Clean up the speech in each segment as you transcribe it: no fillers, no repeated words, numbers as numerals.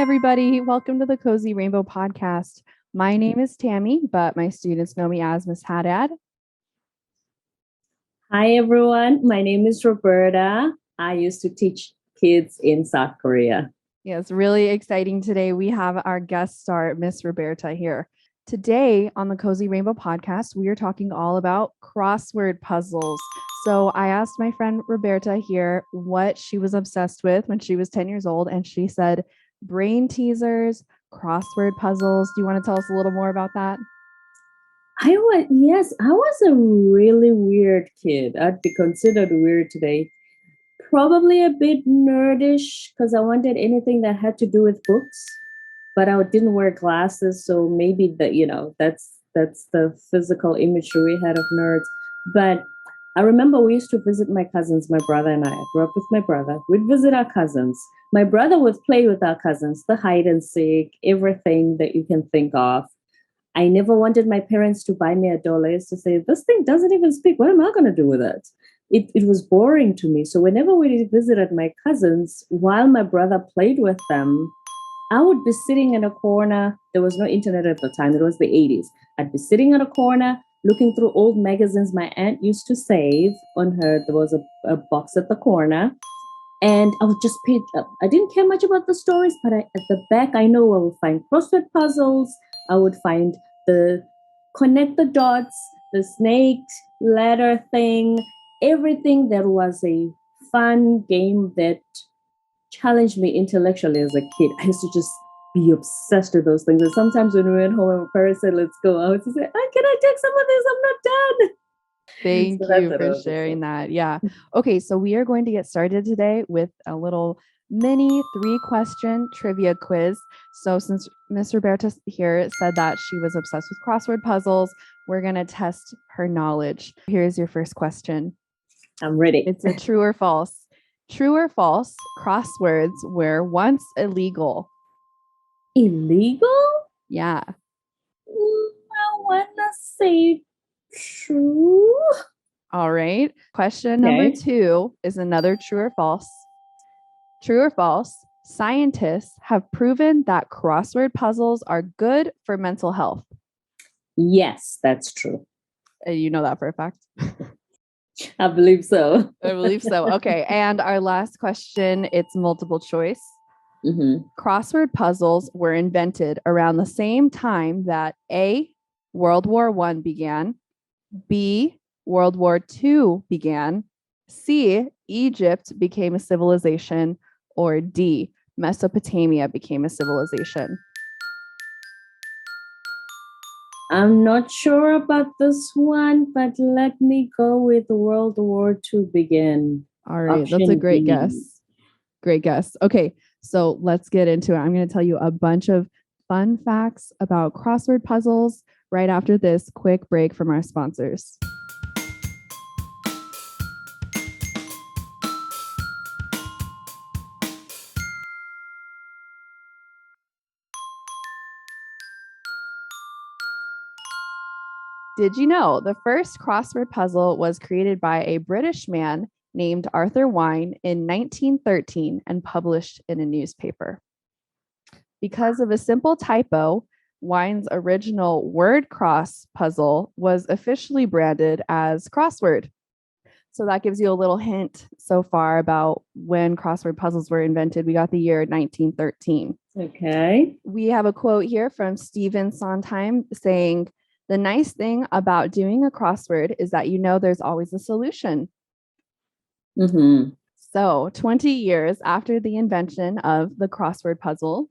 everybody. Welcome to the Cozy Rainbow Podcast. My name is Tammy, but my students know me as Miss Haddad. Hi, everyone. My name is Roberta. I used to teach kids in South Korea. Yeah, it's really exciting today. We have our guest star, Miss Roberta, here. Today on the Cozy Rainbow Podcast, we are talking all about crossword puzzles. So I asked my friend Roberta here what she was obsessed with when she was 10 years old, and she said brain teasers, crossword puzzles. Do you want to tell us a little more about that? I was a really weird kid. I'd be considered weird today. Probably a bit nerdish because I wanted anything that had to do with books, but I didn't wear glasses, so maybe that's the physical imagery we had of nerds. But I remember we used to visit my cousins, my brother and I grew up with my brother. We'd visit our cousins. My brother would play with our cousins, the hide and seek, everything that you can think of. I never wanted my parents to buy me a doll. I used to say, this thing doesn't even speak. What am I going to do with it? It was boring to me. So whenever we visited my cousins, while my brother played with them, I would be sitting in a corner. There was no internet at the time. It was the 80s. I'd be sitting in a corner looking through old magazines my aunt used to save on her. There was a box at the corner. And I would just pick up. I didn't care much about the stories, but at the back, I know I would find crossword puzzles. I would find the connect the dots, the snake ladder thing, everything that was a fun game that challenged me intellectually as a kid. I used to just be obsessed with those things. And sometimes when we went home and my parents said, let's go, I would just say, can I take some of this? I'm not done. Thank you for sharing that. Yeah. Okay, so we are going to get started today with a little mini 3-question trivia quiz. So since Miss Roberta here said that she was obsessed with crossword puzzles, we're going to test her knowledge. Here's your first question. I'm ready. It's a true or false. True or false, crosswords were once illegal. Illegal? Yeah. I want to say true. All right. Question number 2 is another true or false. True or false, scientists have proven that crossword puzzles are good for mental health. Yes, that's true. You know that for a fact? I believe so. I believe so. Okay. And our last question, it's multiple choice. Mm-hmm. Crossword puzzles were invented around the same time that A, World War I began, B, World War II began, C, Egypt became a civilization, or D, Mesopotamia became a civilization. I'm not sure about this one, but let me go with World War II began. All right, option that's a great guess. Great guess. Okay, so let's get into it. I'm going to tell you a bunch of fun facts about crossword puzzles right after this quick break from our sponsors. Did you know the first crossword puzzle was created by a British man named Arthur Wine in 1913 and published in a newspaper? Because of a simple typo, Wine's original word cross puzzle was officially branded as crossword. So that gives you a little hint so far about when crossword puzzles were invented. We got the year 1913. Okay. We have a quote here from Stephen Sondheim saying, "The nice thing about doing a crossword is that you know there's always a solution." Mm-hmm. So 20 years after the invention of the crossword puzzle,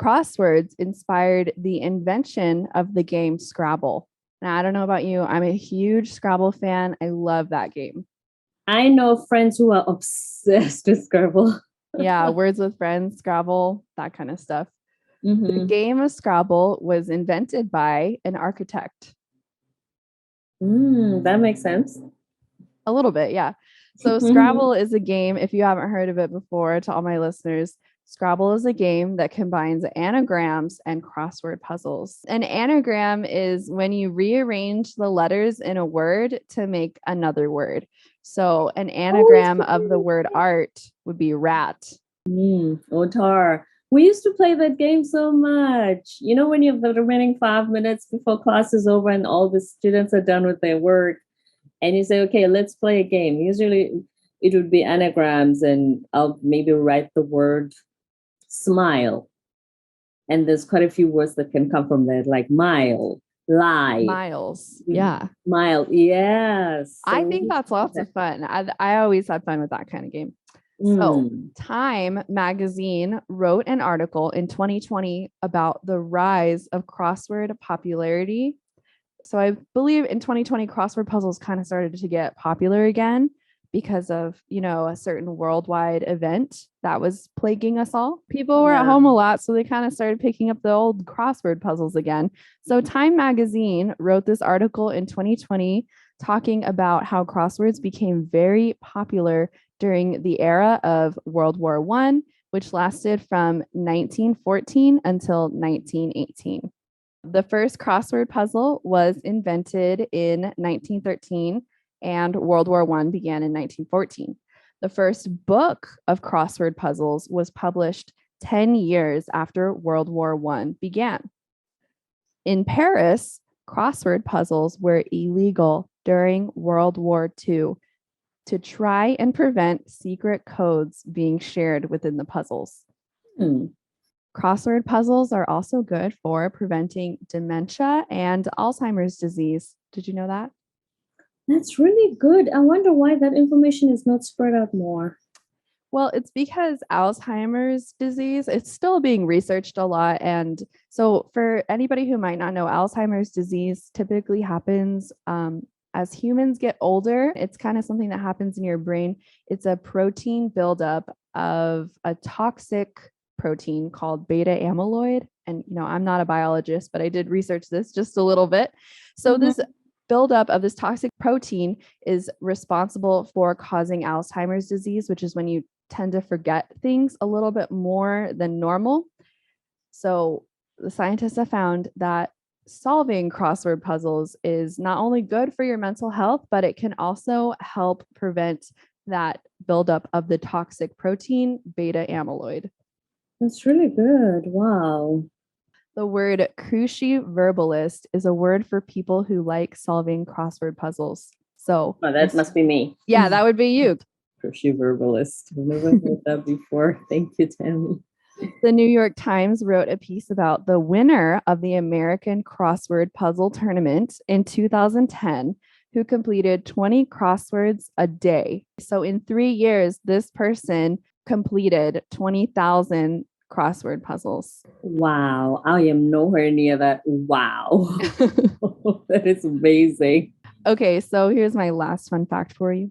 Crosswords inspired the invention of the game Scrabble. Now, I don't know about you. I'm a huge Scrabble fan. I love that game. I know friends who are obsessed with Scrabble. Yeah, Words with Friends, Scrabble, that kind of stuff. Mm-hmm. The game of Scrabble was invented by an architect. That makes sense. A little bit, yeah. So Scrabble is a game, if you haven't heard of it before, to all my listeners, Scrabble is a game that combines anagrams and crossword puzzles. An anagram is when you rearrange the letters in a word to make another word. So an anagram of the word art would be rat. Otar. We used to play that game so much. You know, when you have the remaining 5 minutes before class is over and all the students are done with their work, and you say, okay, let's play a game. Usually it would be anagrams, and I'll maybe write the word smile. And there's quite a few words that can come from that, like mile, lie, Miles. Yeah. mile. Yes. I think that's lots of fun. I always had fun with that kind of game. So, Time magazine wrote an article in 2020 about the rise of crossword popularity. So, I believe in 2020, crossword puzzles kind of started to get popular again because of, a certain worldwide event that was plaguing us all. People were at home a lot, so they kind of started picking up the old crossword puzzles again. So, Time magazine wrote this article in 2020 talking about how crosswords became very popular during the era of World War I, which lasted from 1914 until 1918. The first crossword puzzle was invented in 1913, and World War I began in 1914. The first book of crossword puzzles was published 10 years after World War I began. In Paris, crossword puzzles were illegal during World War II to try and prevent secret codes being shared within the puzzles. Crossword puzzles are also good for preventing dementia and Alzheimer's disease. Did you know that? That's really good. I wonder why that information is not spread out more. Well, it's because Alzheimer's disease, it's still being researched a lot. And so for anybody who might not know, Alzheimer's disease typically happens as humans get older. It's kind of something that happens in your brain. It's a protein buildup of a toxic protein called beta amyloid. And, I'm not a biologist, but I did research this just a little bit. So this buildup of this toxic protein is responsible for causing Alzheimer's disease, which is when you tend to forget things a little bit more than normal. So the scientists have found that solving crossword puzzles is not only good for your mental health, but it can also help prevent that buildup of the toxic protein beta amyloid. That's really good. Wow. The word cruciverbalist is a word for people who like solving crossword puzzles. So that must be me. Yeah, that would be you. Cruciverbalist. I've never heard that before. Thank you, Tammy. The New York Times wrote a piece about the winner of the American Crossword Puzzle Tournament in 2010, who completed 20 crosswords a day. So in 3 years, this person completed 20,000 crossword puzzles. Wow. I am nowhere near that. Wow. That is amazing. Okay, so here's my last fun fact for you.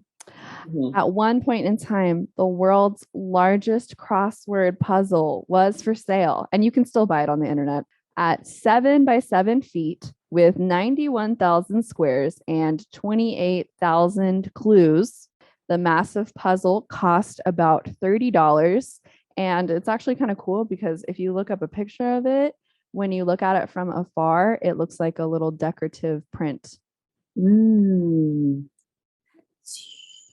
At one point in time, the world's largest crossword puzzle was for sale, and you can still buy it on the internet at 7 by 7 feet with 91,000 squares and 28,000 clues. The massive puzzle cost about $30. And it's actually kind of cool because if you look up a picture of it, when you look at it from afar, it looks like a little decorative print. It's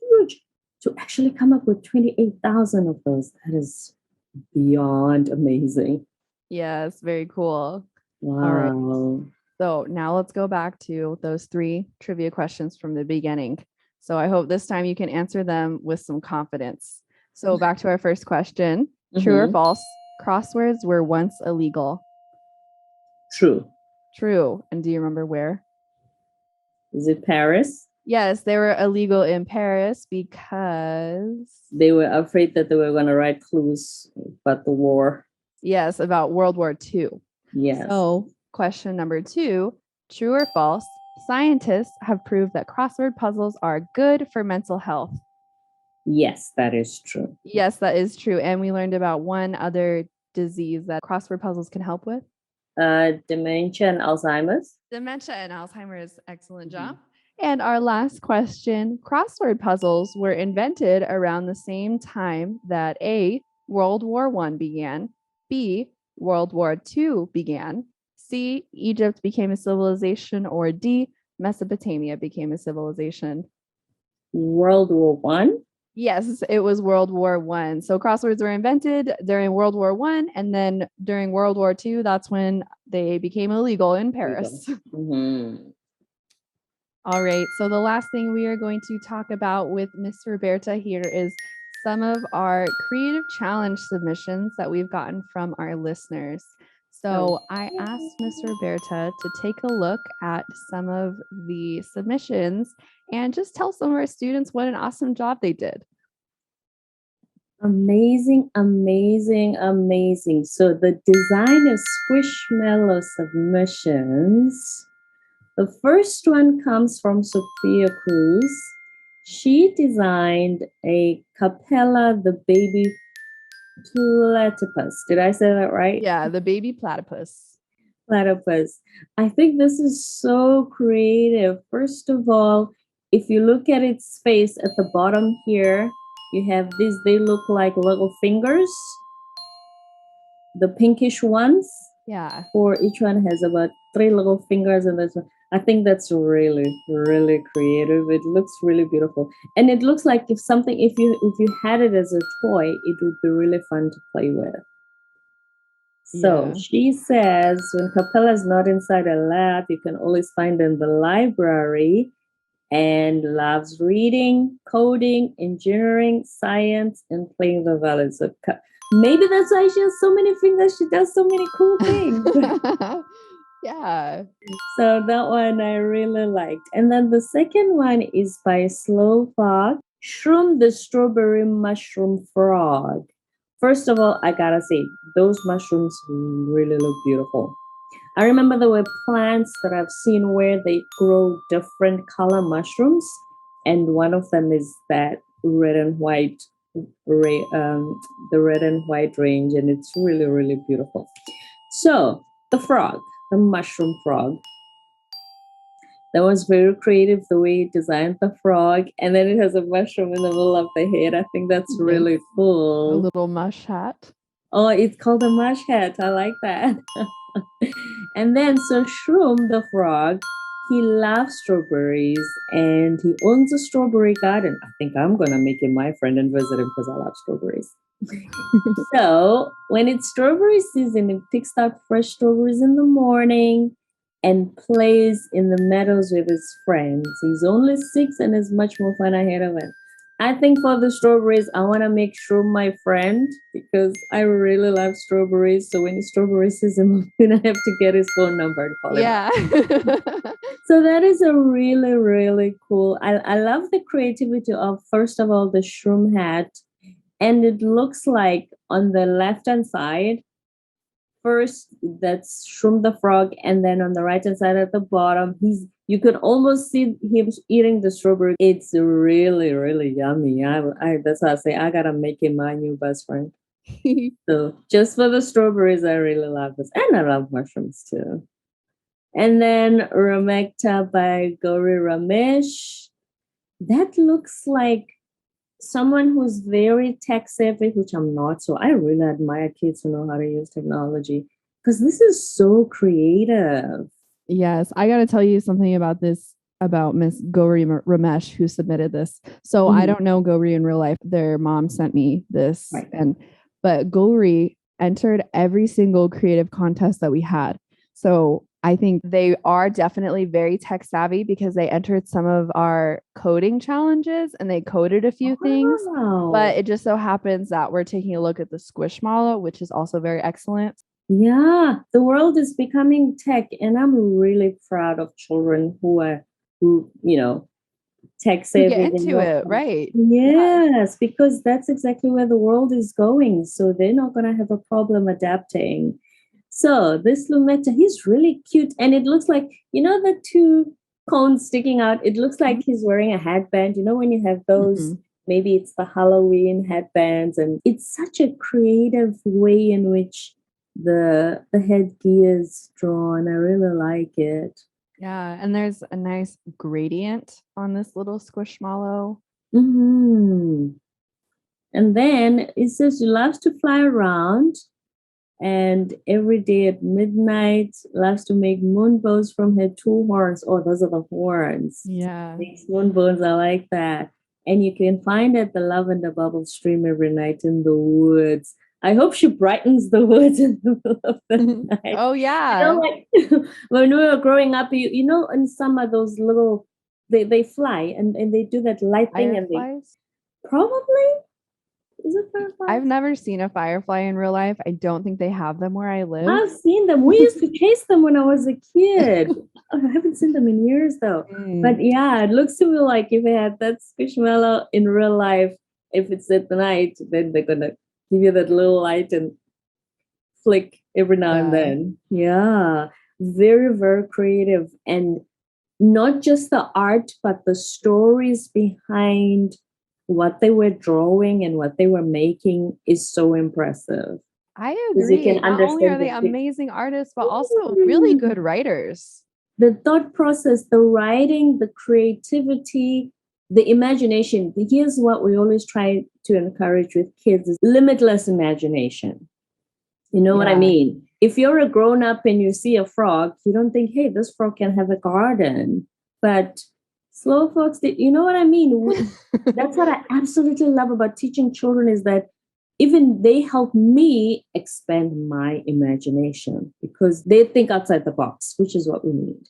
huge. To actually come up with 28,000 of those, that is beyond amazing. Yes, very cool. Wow. All right. So now let's go back to those 3 trivia questions from the beginning. So I hope this time you can answer them with some confidence. So back to our first question. True or false? Crosswords were once illegal. True. True. And do you remember where? Is it Paris? Yes, they were illegal in Paris because they were afraid that they were going to write clues about the war. Yes, about World War II. Yes. So question number 2, true or false? Scientists have proved that crossword puzzles are good for mental health. Yes, that is true. Yes, that is true. And we learned about one other disease that crossword puzzles can help with. Dementia and Alzheimer's. Dementia and Alzheimer's. Excellent job. And our last question, crossword puzzles were invented around the same time that A, World War I began, B, World War II began, C, Egypt became a civilization, or D, Mesopotamia became a civilization. World War I? Yes, it was World War One. So crosswords were invented during World War One, and then during World War Two, that's when they became illegal in There you go. Paris. Mhm. All right. So the last thing we are going to talk about with Miss Roberta here is some of our creative challenge submissions that we've gotten from our listeners. So I asked Miss Roberta to take a look at some of the submissions and just tell some of our students what an awesome job they did. Amazing, amazing, amazing. So the design is Squishmallow submissions. The first one comes from Sophia Cruz. She designed a Capella the baby platypus. Did I say that right? Yeah, the baby platypus. Platypus. I think this is so creative. First of all, if you look at its face at the bottom here, you have these, they look like little fingers, the pinkish ones. Yeah. For each one has about 3 little fingers, and this one. I think that's really, really creative. It looks really beautiful, and it looks like if you had it as a toy, it would be really fun to play with. So Yeah. she says when Capella is not inside a lab, you can always find in the library and loves reading, coding, engineering, science, and playing the violin. So maybe that's why she has so many fingers. She does so many cool things. Yeah. So that one I really liked. And then the second one is by Slovak, Shroom the Strawberry Mushroom Frog. First of all, I gotta say, those mushrooms really look beautiful. I remember there were plants that I've seen where they grow different color mushrooms, and one of them is that red and white, the red and white range, and it's really, really beautiful. So the frog, the mushroom frog, that was very creative the way it designed the frog, and then it has a mushroom in the middle of the head. I think that's really Yes. A cool. little mush hat. Oh, it's called a mush hat. I like that. And then, so Shroom the frog, he loves strawberries and he owns a strawberry garden. I think I'm going to make him my friend and visit him because I love strawberries. So, when it's strawberry season, he picks out fresh strawberries in the morning and plays in the meadows with his friends. He's only 6 and has much more fun ahead of him. I think for the strawberries, I want to make Shroom my friend because I really love strawberries. So when it's strawberry season, I'm going to have to get his phone number and call him. Yeah. So that is a really, really cool. I love the creativity of, first of all, the Shroom hat. And it looks like on the left hand side, first that's Shroom the frog, and then on the right hand side at the bottom, you could almost see him eating the strawberry. It's really, really yummy. I that's why I say I gotta make him my new best friend. So just for the strawberries, I really love this, and I love mushrooms too. And then Ramekta by Gauri Ramesh. That looks like someone who's very tech savvy, which I'm not. So I really admire kids who know how to use technology because this is so creative. Yes, I got to tell you something about this about Miss Gauri Ramesh who submitted this. So I don't know Gauri in real life. Their mom sent me this, Right. but Gauri entered every single creative contest that we had. So I think they are definitely very tech savvy because they entered some of our coding challenges and they coded a few things. But it just so happens that we're taking a look at the Squishmallow, which is also very excellent. Yeah, the world is becoming tech, and I'm really proud of children who tech savvy. Get into it, right? Yes, because that's exactly where the world is going. So they're not gonna have a problem adapting. So this Lumeta, he's really cute, and it looks like the two cones sticking out. It looks like he's wearing a headband. You know when you have those. Maybe it's the Halloween headbands, and it's such a creative way in which the headgear is drawn. I really like it. Yeah, and there's a nice gradient on this little squishmallow. And then it says she loves to fly around, and every day at midnight loves to make moonbows from her 2 horns. Oh, those are the horns. Yeah. Makes moonbows. I like that. And you can find at the lavender bubble stream every night in the woods. I hope she brightens the woods in the middle of the night. Oh, yeah. Like when we were growing up, in summer, those little, they fly and they do that light thing. Fireflies? Probably. Is it fireflies? I've never seen a firefly in real life. I don't think they have them where I live. I've seen them. We used to chase them when I was a kid. I haven't seen them in years though. But yeah, it looks to me like if they had that squishmallow in real life, if it's at night, then they're gonna give you that little light and flick every now and then. Yeah. Very, very creative. And not just the art, but the stories behind what they were drawing and what they were making is so impressive. I agree. Not only are they amazing artists, but also really good writers. The thought process, the writing, the creativity, the imagination. Here's what we always try to encourage with kids is limitless imagination. You know what I mean? If you're a grown-up and you see a frog, you don't think, hey, this frog can have a garden. But slow folks, you know what I mean? That's what I absolutely love about teaching children is that even they help me expand my imagination because they think outside the box, which is what we need.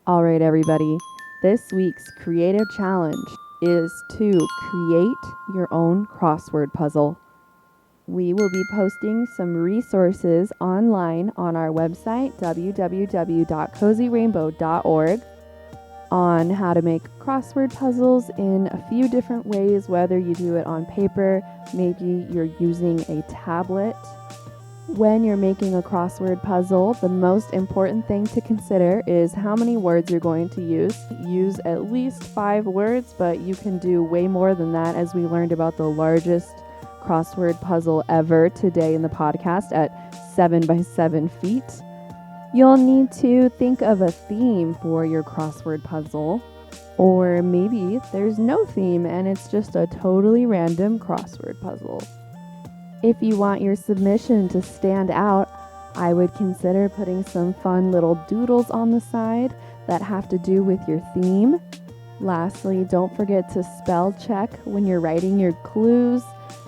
All right, everybody. This week's creative challenge is to create your own crossword puzzle. We will be posting some resources online on our website, www.cozyrainbow.org, on how to make crossword puzzles in a few different ways, whether you do it on paper, maybe you're using a tablet. When you're making a crossword puzzle, the most important thing to consider is how many words you're going to use. Use at least 5 words, but you can do way more than that, as we learned about the largest crossword puzzle ever today in the podcast at 7 by 7 feet. You'll need to think of a theme for your crossword puzzle, or maybe there's no theme and it's just a totally random crossword puzzle. If you want your submission to stand out, I would consider putting some fun little doodles on the side that have to do with your theme. Lastly, don't forget to spell check when you're writing your clues.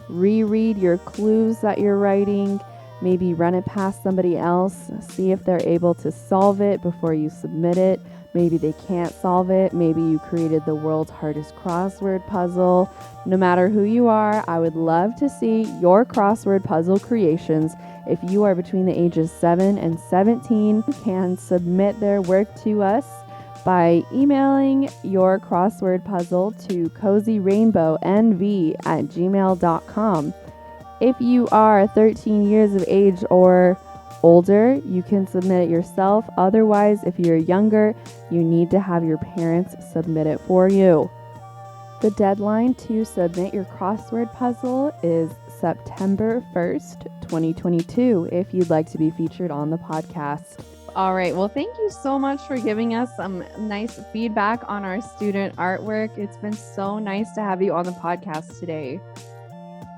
Reread your clues that you're writing. Maybe run it past somebody else. See if they're able to solve it before you submit it. Maybe they can't solve it. Maybe you created the world's hardest crossword puzzle. No matter who you are, I would love to see your crossword puzzle creations. If you are between the ages 7 and 17, you can submit their work to us by emailing your crossword puzzle to cozyrainbownv@gmail.com. If you are 13 years of age or older, you can submit it yourself. Otherwise, if you're younger, you need to have your parents submit it for you. The deadline to submit your crossword puzzle is September 1st, 2022, if you'd like to be featured on the podcast. All right. Well, thank you so much for giving us some nice feedback on our student artwork. It's been so nice to have you on the podcast today.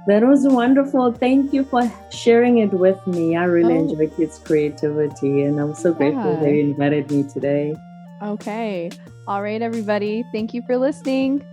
That was wonderful. Thank you for sharing it with me. I really enjoy kids' creativity, and I'm so grateful they invited me today. Okay. All right, everybody. Thank you for listening.